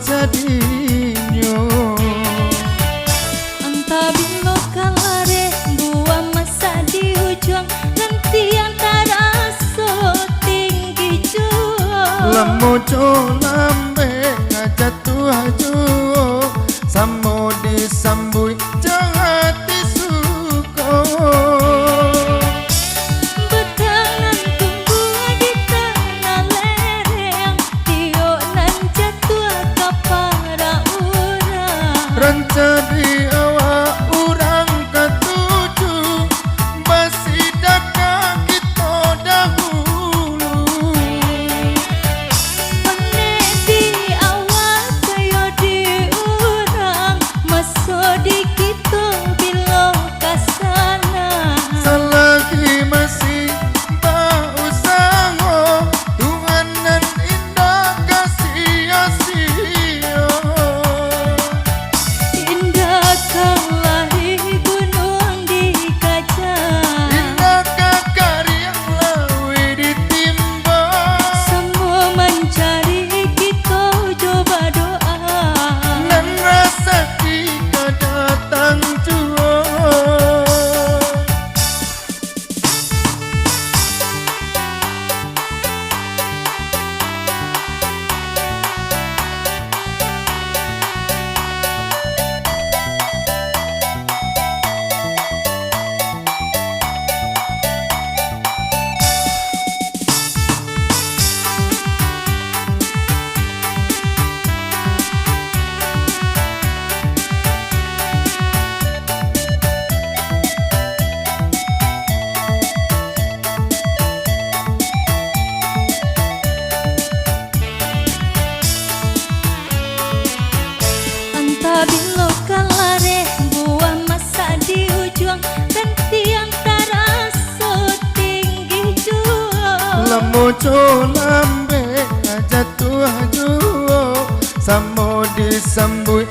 jadinya. Entah bilo kalare buah masa di ujung nanti antara so tinggi jual. Lemoco lambe jatuh haju samo disambui jangan disuko. Betangan tumbuh di tanah lereng tio nan jatuh kepada orang. Ranca di awak urang ketuju masih dagang kita dahulu. Mene di awal kayo di urang masuk di kita bilo kasana. Selagi masih berusaha Tuhan dan indah kasih sia-sia. Indah kelahi gunung di kaca, Indah kakari yang lawi ditimba. semua mencari kita coba doa. Dan rasa kita datang jua. Entah bilo kalare buah masa di ujung dan tiang terasa tinggi jual. Lemoco lambe jatuh haju samo disambui